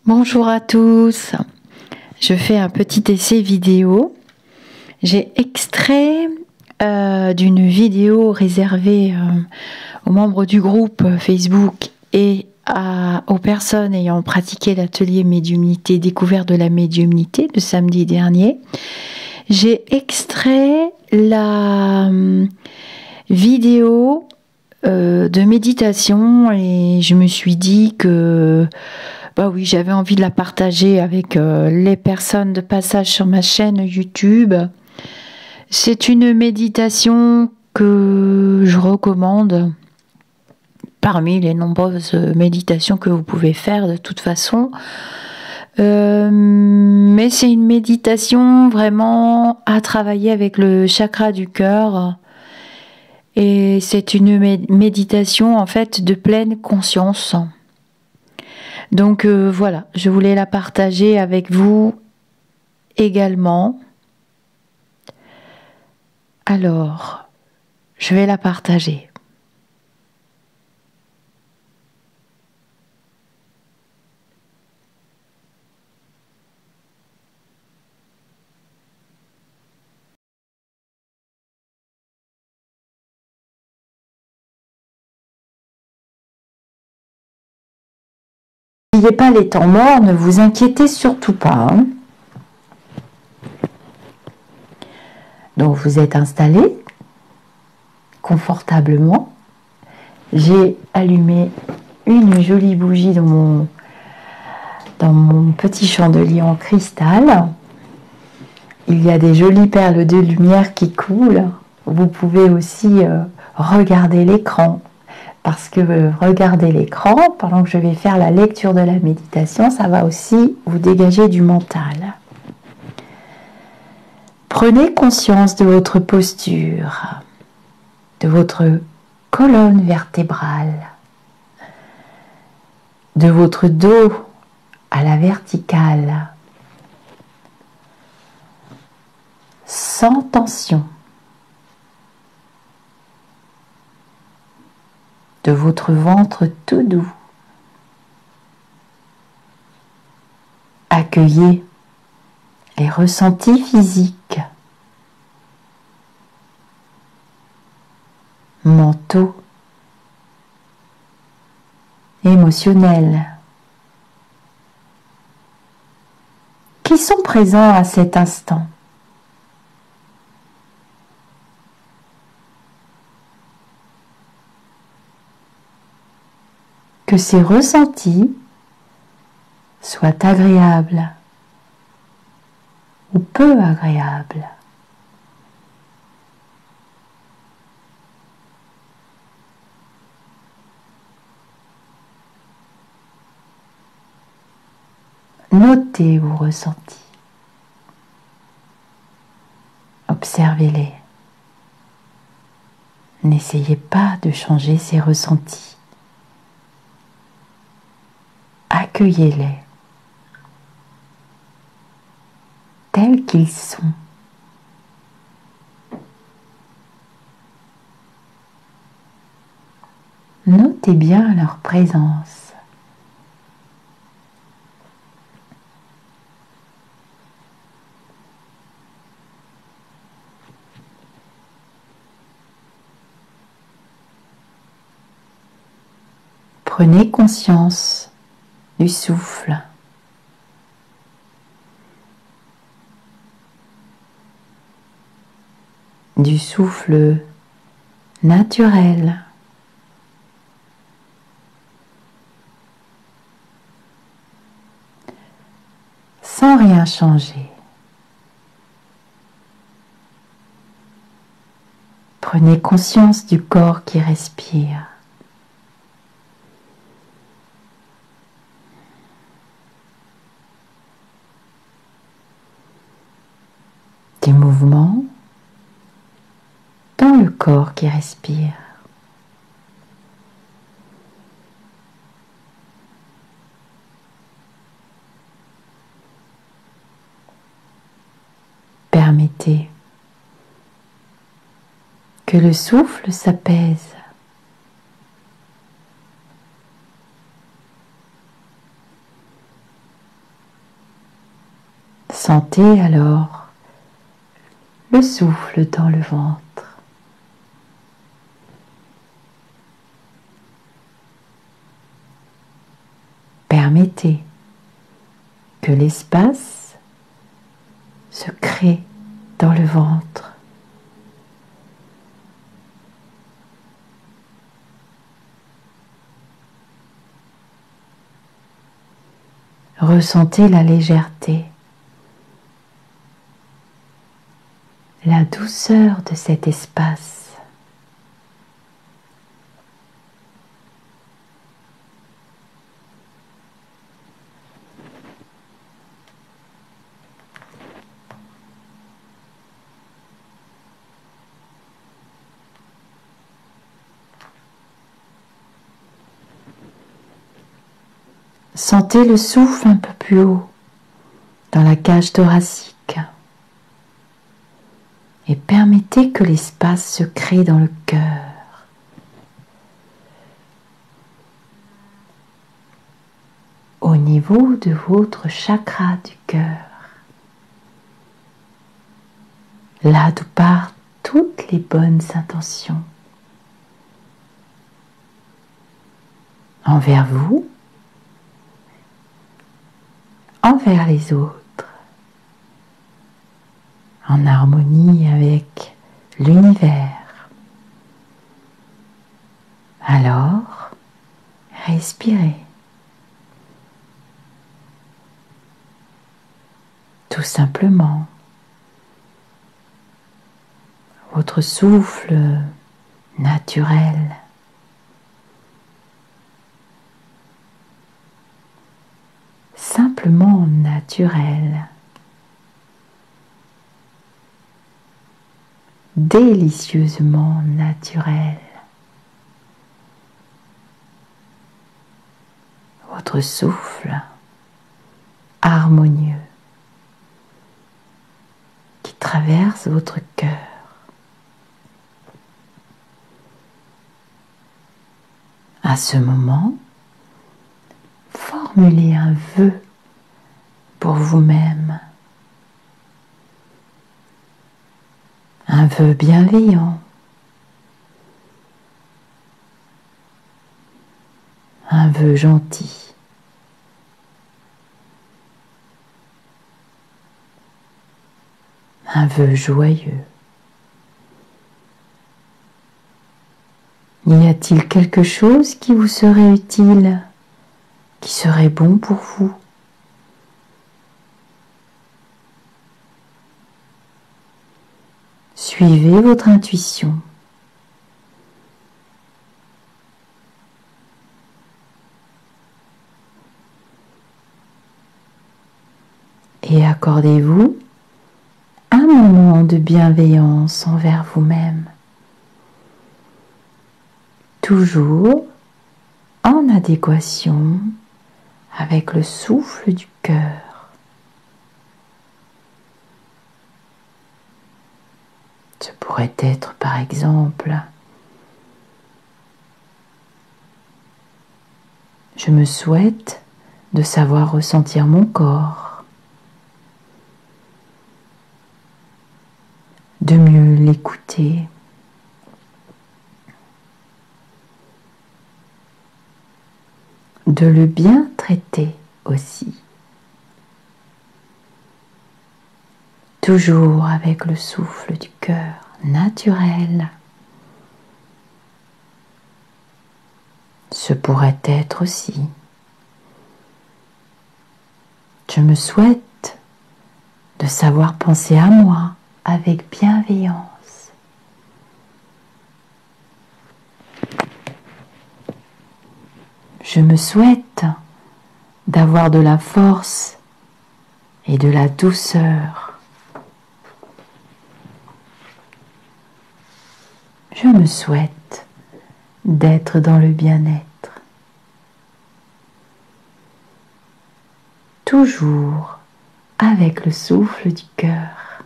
Bonjour à tous, je fais un petit essai vidéo. J'ai extrait d'une vidéo réservée aux membres du groupe Facebook et aux personnes ayant pratiqué l'atelier médiumnité, découverte de la médiumnité de samedi dernier. J'ai extrait la vidéo de méditation et je me suis dit que oui, j'avais envie de la partager avec les personnes de passage sur ma chaîne YouTube. C'est une méditation que je recommande parmi les nombreuses méditations que vous pouvez faire de toute façon. Mais c'est une méditation vraiment à travailler avec le chakra du cœur. Et c'est une méditation en fait de pleine conscience. Donc voilà, je voulais la partager avec vous également. Alors, je vais la partager. N'oubliez pas les temps morts, ne vous inquiétez surtout pas. Donc vous êtes installé confortablement. J'ai allumé une jolie bougie dans mon petit chandelier en cristal. Il y a des jolies perles de lumière qui coulent. Vous pouvez aussi regarder l'écran. Parce que regarder l'écran, pendant que je vais faire la lecture de la méditation, ça va aussi vous dégager du mental. Prenez conscience de votre posture, de votre colonne vertébrale, de votre dos à la verticale, sans tension, de votre ventre tout doux. Accueillez les ressentis physiques, mentaux, émotionnels, qui sont présents à cet instant. Que ces ressentis soient agréables ou peu agréables. Notez vos ressentis. Observez-les. N'essayez pas de changer ces ressentis. Accueillez-les tels qu'ils sont. Notez bien leur présence. Prenez conscience du souffle. Du souffle naturel. Sans rien changer. Prenez conscience du corps qui respire. Des mouvements dans le corps qui respire. Permettez que le souffle s'apaise. Sentez alors le souffle dans le ventre. Permettez que l'espace se crée dans le ventre. Ressentez la légèreté, la douceur de cet espace. Sentez le souffle un peu plus haut dans la cage thoracique et permettez que l'espace se crée dans le cœur. Au niveau de votre chakra du cœur, là d'où partent toutes les bonnes intentions envers vous, envers les autres, en harmonie avec l'univers. Alors, respirez. Tout simplement, votre souffle naturel. Simplement naturel, délicieusement naturel. Votre souffle harmonieux qui traverse votre cœur. À ce moment, formulez un vœu pour vous-même, un vœu bienveillant, un vœu gentil, un vœu joyeux. Y a-t-il quelque chose qui vous serait utile, qui serait bon pour vous? Suivez votre intuition. Et accordez-vous un moment de bienveillance envers vous-même. Toujours en adéquation avec le souffle du cœur. Ce pourrait être par exemple: je me souhaite de savoir ressentir mon corps, de mieux l'écouter, de le bien traiter aussi. Toujours avec le souffle du cœur naturel. Ce pourrait être aussi: je me souhaite de savoir penser à moi avec bienveillance. Je me souhaite d'avoir de la force et de la douceur. Je me souhaite d'être dans le bien-être. Toujours avec le souffle du cœur.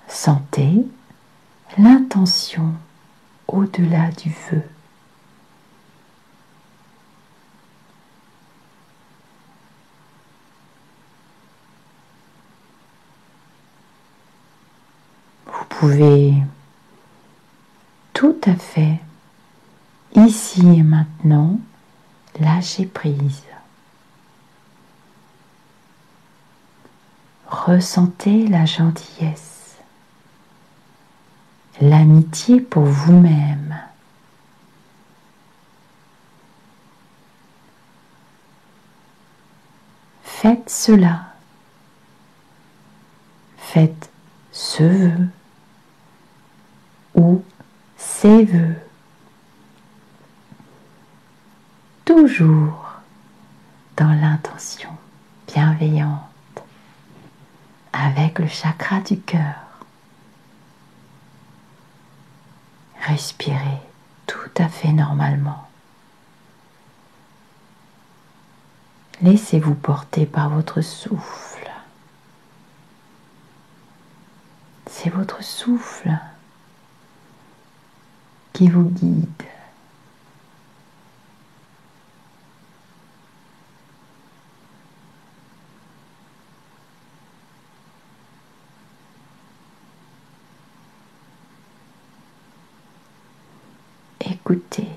Sentez l'intention au-delà du vœu. pouvez tout à fait, ici et maintenant, lâcher prise. Ressentez la gentillesse, l'amitié pour vous-même. Faites cela. Faites ce vœu ou ces vœux. Toujours dans l'intention bienveillante avec le chakra du cœur. Respirez tout à fait normalement. Laissez-vous porter par votre souffle. C'est votre souffle qui vous guide. Écoutez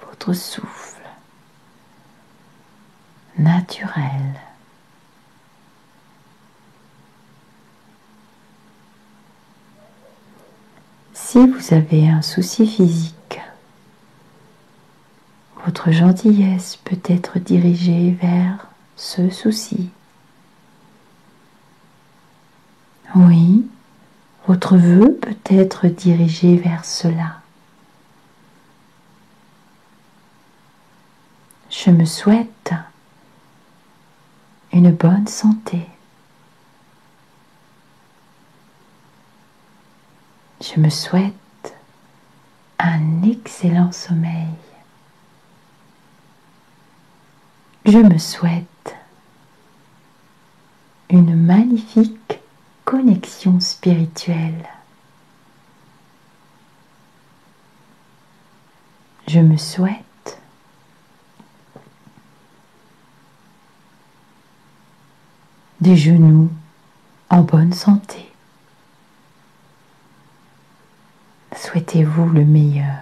votre souffle naturel. Si vous avez un souci physique, votre gentillesse peut être dirigée vers ce souci. Oui, votre vœu peut être dirigé vers cela. Je me souhaite une bonne santé. Je me souhaite un excellent sommeil. Je me souhaite une magnifique connexion spirituelle. Je me souhaite des genoux en bonne santé. Souhaitez-vous le meilleur.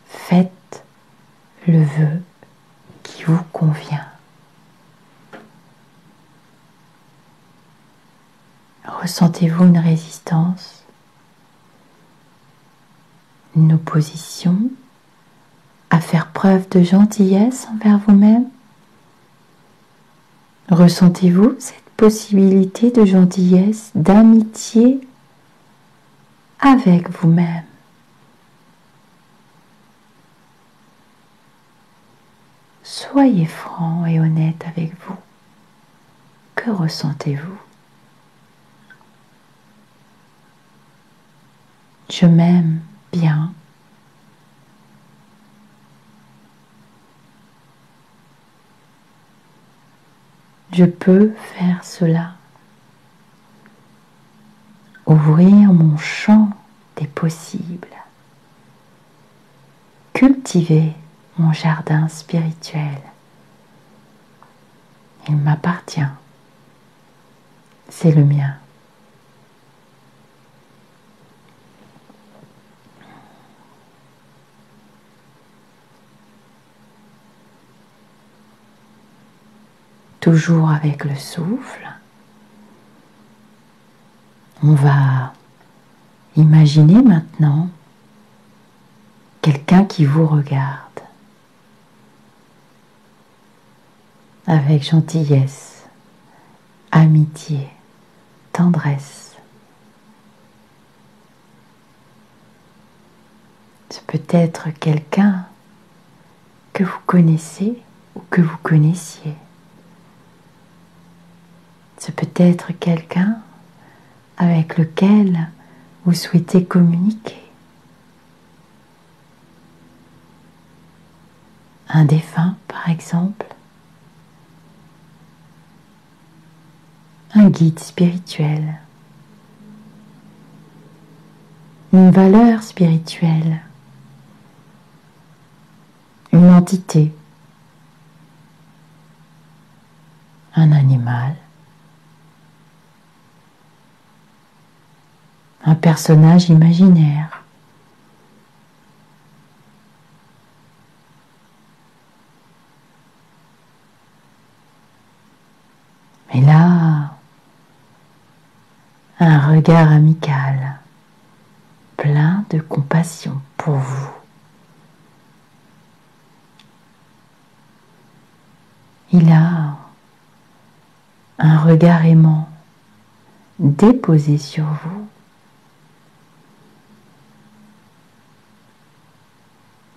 Faites le vœu qui vous convient. Ressentez-vous une résistance, une opposition à faire preuve de gentillesse envers vous-même? Ressentez-vous cette possibilité de gentillesse, d'amitié avec vous-même? Soyez franc et honnête avec vous. Que ressentez-vous? Je m'aime bien. Je peux faire cela. Ouvrir mon champ des possibles. Cultiver mon jardin spirituel. Il m'appartient. C'est le mien. Toujours avec le souffle, on va imaginer maintenant quelqu'un qui vous regarde avec gentillesse, amitié, tendresse. Ce peut être quelqu'un que vous connaissez ou que vous connaissiez. Ce peut être quelqu'un avec lequel vous souhaitez communiquer. Un défunt, par exemple. Un guide spirituel. Une valeur spirituelle. Une entité. Un animal. un personnage imaginaire. Mais là, un regard amical, plein de compassion pour vous. Il a un regard aimant déposé sur vous.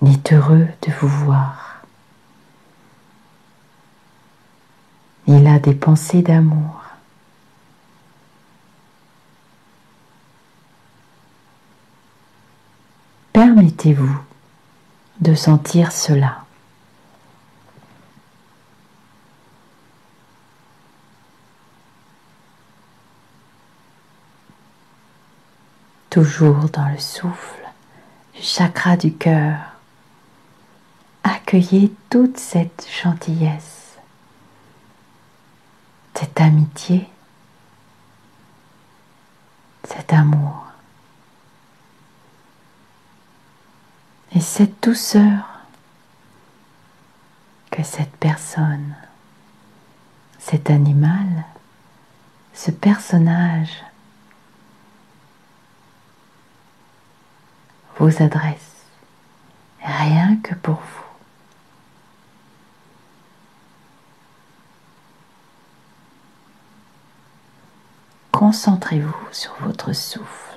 Il est heureux de vous voir. Il a des pensées d'amour. Permettez-vous de sentir cela. Toujours dans le souffle du chakra du cœur, accueillez toute cette gentillesse, cette amitié, cet amour et cette douceur que cette personne, cet animal, ce personnage vous adresse, rien que pour vous. Concentrez-vous sur votre souffle.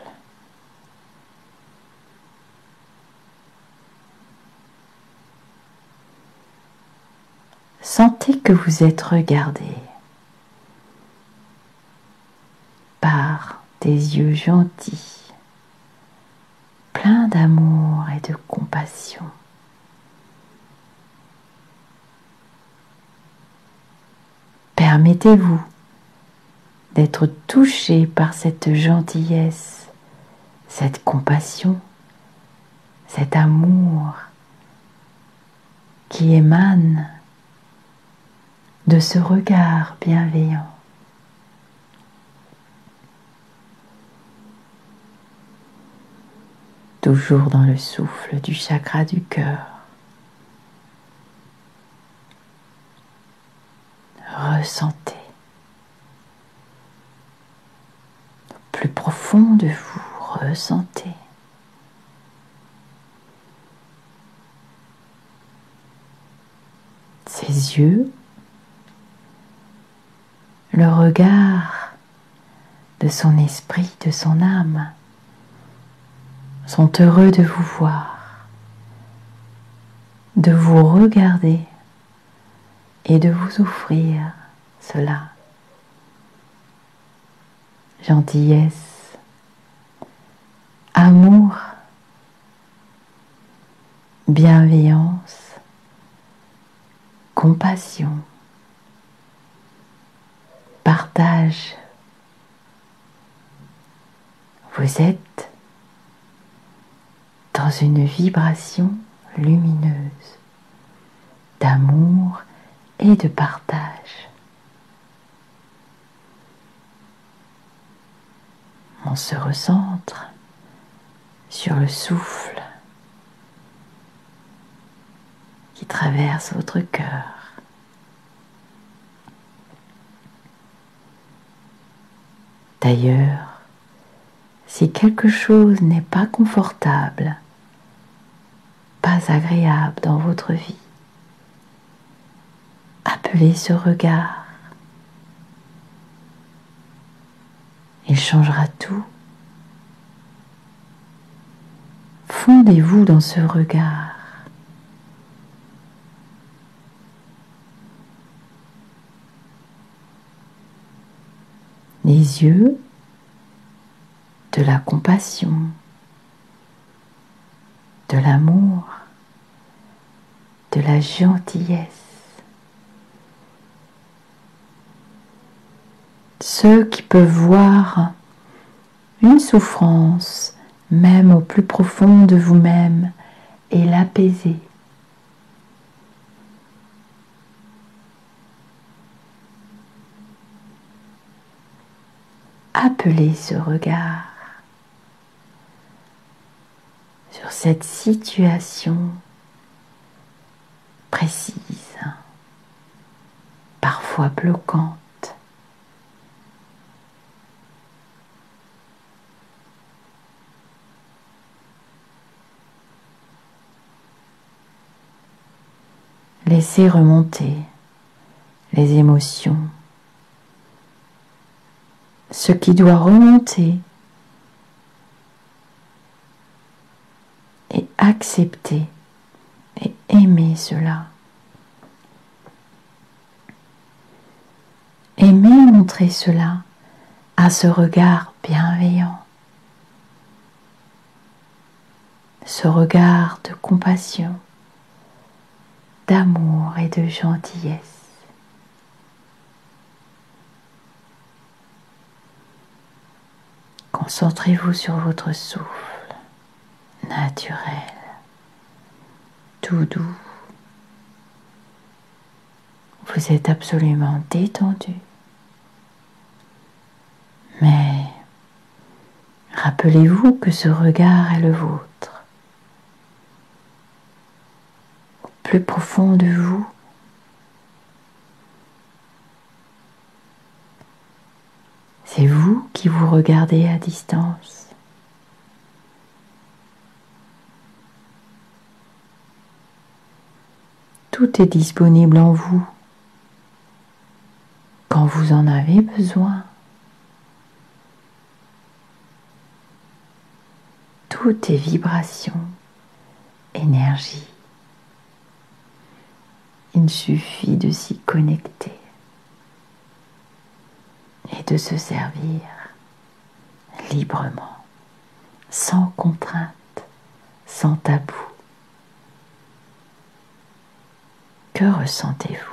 Sentez que vous êtes regardé par des yeux gentils, pleins d'amour et de compassion. Permettez-vous d'être touché par cette gentillesse, cette compassion, cet amour qui émane de ce regard bienveillant. Toujours dans le souffle du chakra du cœur. Ressentez au plus profond de vous, ressentez ses yeux, le regard de son esprit, de son âme sont heureux de vous voir, de vous regarder et de vous offrir cela. Gentillesse, amour, bienveillance, compassion, partage. Vous êtes dans une vibration lumineuse d'amour et de partage. On se recentre sur le souffle qui traverse votre cœur. D'ailleurs, si quelque chose n'est pas confortable, pas agréable dans votre vie, appelez ce regard. Il changera tout. Fondez-vous dans ce regard. Les yeux de la compassion, de l'amour, de la gentillesse. Ceux qui peuvent voir une souffrance, même au plus profond de vous-même, et l'apaiser. Appelez ce regard sur cette situation précise, parfois bloquante. Laissez remonter les émotions, ce qui doit remonter, et accepter et aimer cela. Aimer montrer cela à ce regard bienveillant, ce regard de compassion, d'amour et de gentillesse. Concentrez-vous sur votre souffle naturel, tout doux. Vous êtes absolument détendu. Mais rappelez-vous que ce regard est le vôtre. Au plus profond de vous, c'est vous qui vous regardez à distance. Tout est disponible en vous quand vous en avez besoin. Tout est vibration, énergie. Il suffit de s'y connecter et de se servir librement, sans contrainte, sans tabou. Que ressentez-vous ?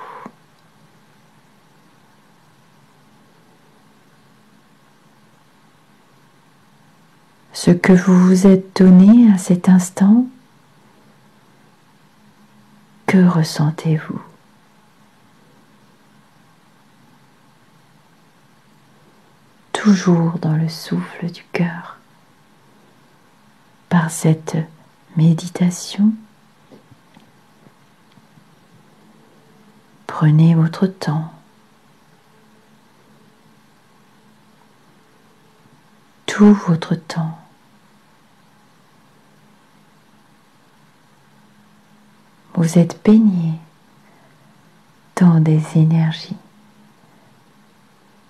Ce que vous vous êtes donné à cet instant, que ressentez-vous ? Toujours dans le souffle du cœur, par cette méditation, prenez votre temps. Tout votre temps. Vous êtes baigné dans des énergies,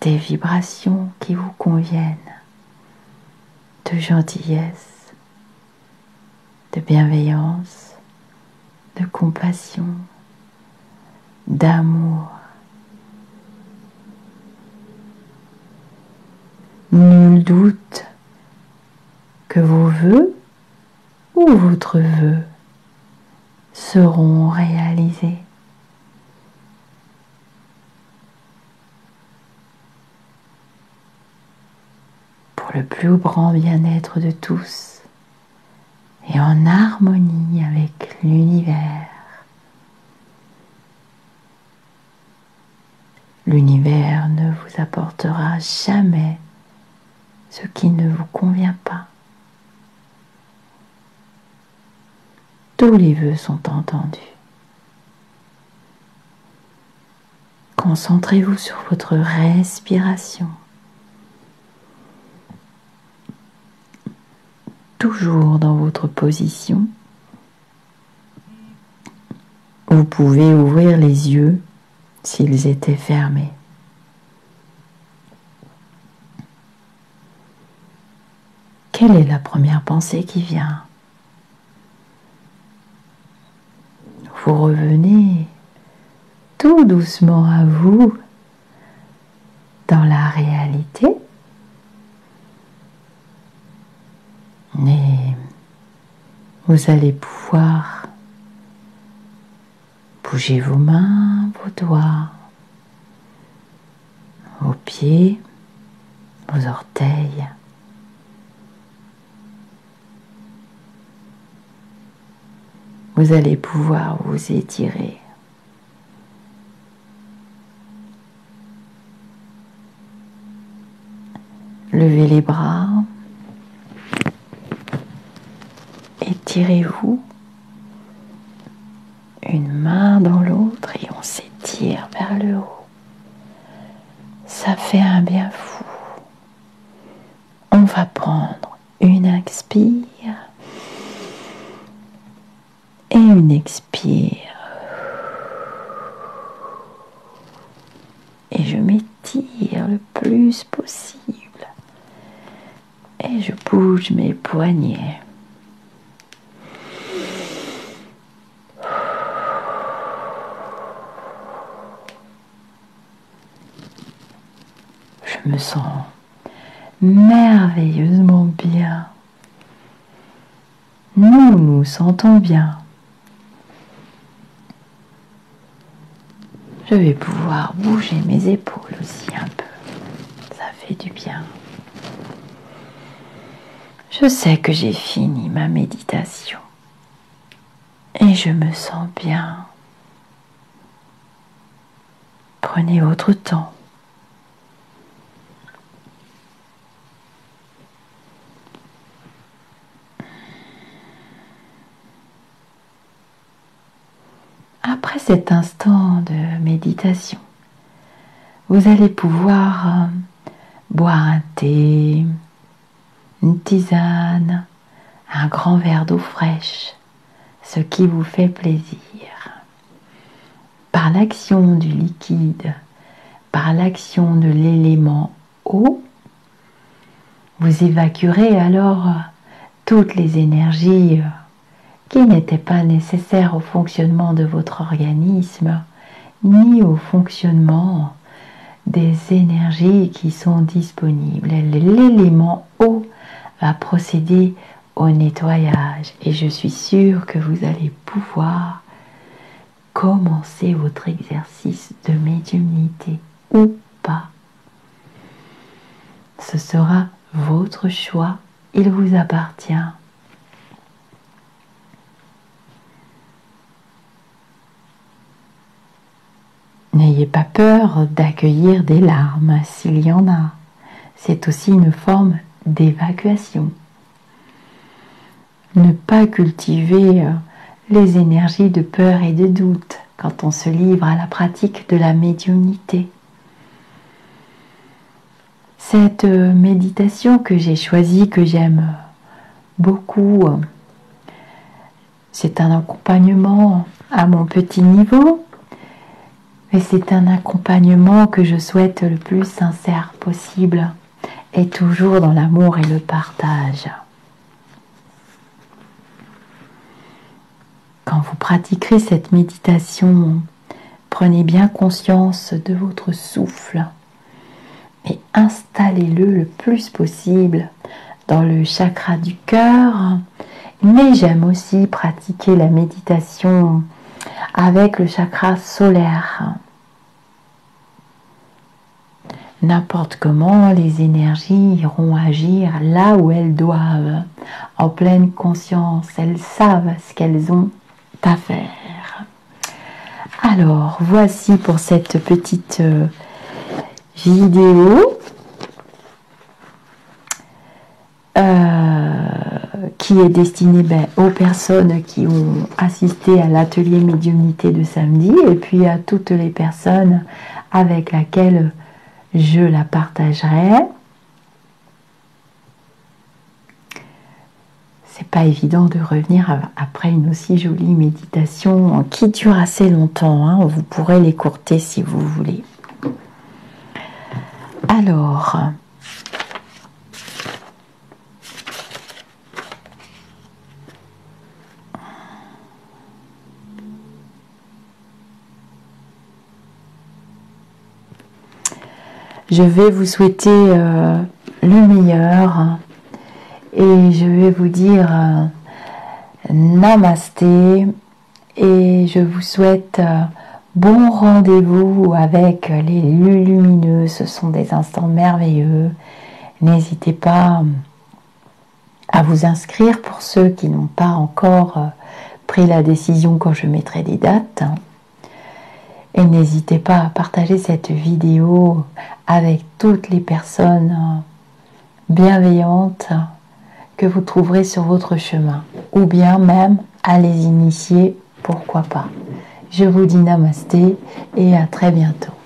des vibrations qui vous conviennent, de gentillesse, de bienveillance, de compassion, d'amour. Nul doute que vos vœux ou votre vœu seront réalisés. Pour le plus grand bien-être de tous et en harmonie avec l'univers. L'univers ne vous apportera jamais ce qui ne vous convient pas. Tous les vœux sont entendus. Concentrez-vous sur votre respiration. Toujours dans votre position. Vous pouvez ouvrir les yeux s'ils étaient fermés. Quelle est la première pensée qui vient ? Vous revenez tout doucement à vous dans la réalité. Et vous allez pouvoir bouger vos mains, vos doigts, vos pieds, vos orteils. Vous allez pouvoir vous étirer. Levez les bras. étirez-vous. Une main dans l'autre et on s'étire vers le haut. Ça fait un bien fou. On va prendre une inspire et une expire. Et je m'étire le plus possible. Et je bouge mes poignets. Je me sens merveilleusement bien. Nous nous sentons bien. Je vais pouvoir bouger mes épaules aussi un peu. Ça fait du bien. Je sais que j'ai fini ma méditation. Et je me sens bien. Prenez votre temps. Après cet instant de méditation, vous allez pouvoir boire un thé, une tisane, un grand verre d'eau fraîche, ce qui vous fait plaisir. Par l'action du liquide, par l'action de l'élément eau, vous évacuerez alors toutes les énergies qui n'étaient pas nécessaires au fonctionnement de votre organisme, ni au fonctionnement des énergies qui sont disponibles. L'élément eau va procéder au nettoyage et je suis sûre que vous allez pouvoir commencer votre exercice de médiumnité ou pas. Ce sera votre choix, il vous appartient. N'ayez pas peur d'accueillir des larmes s'il y en a. C'est aussi une forme d'évacuation. Ne pas cultiver les énergies de peur et de doute quand on se livre à la pratique de la médiumnité. Cette méditation que j'ai choisie, que j'aime beaucoup, c'est un accompagnement à mon petit niveau. Et c'est un accompagnement que je souhaite le plus sincère possible et toujours dans l'amour et le partage. Quand vous pratiquerez cette méditation, prenez bien conscience de votre souffle et installez-le le plus possible dans le chakra du cœur. Mais j'aime aussi pratiquer la méditation avec le chakra solaire. N'importe comment, les énergies iront agir là où elles doivent, en pleine conscience. Elles savent ce qu'elles ont à faire. Alors, voici pour cette petite vidéo qui est destinée aux personnes qui ont assisté à l'atelier médiumnité de samedi et puis à toutes les personnes avec lesquelles je la partagerai. C'est pas évident de revenir après une aussi jolie méditation qui dure assez longtemps, hein. Vous pourrez l'écourter si vous voulez. Alors, je vais vous souhaiter le meilleur et je vais vous dire namasté et je vous souhaite bon rendez-vous avec les lumineux. Ce sont des instants merveilleux. N'hésitez pas à vous inscrire pour ceux qui n'ont pas encore pris la décision quand je mettrai des dates. Et n'hésitez pas à partager cette vidéo avec toutes les personnes bienveillantes que vous trouverez sur votre chemin. ou bien même à les initier, pourquoi pas. Je vous dis namasté et à très bientôt.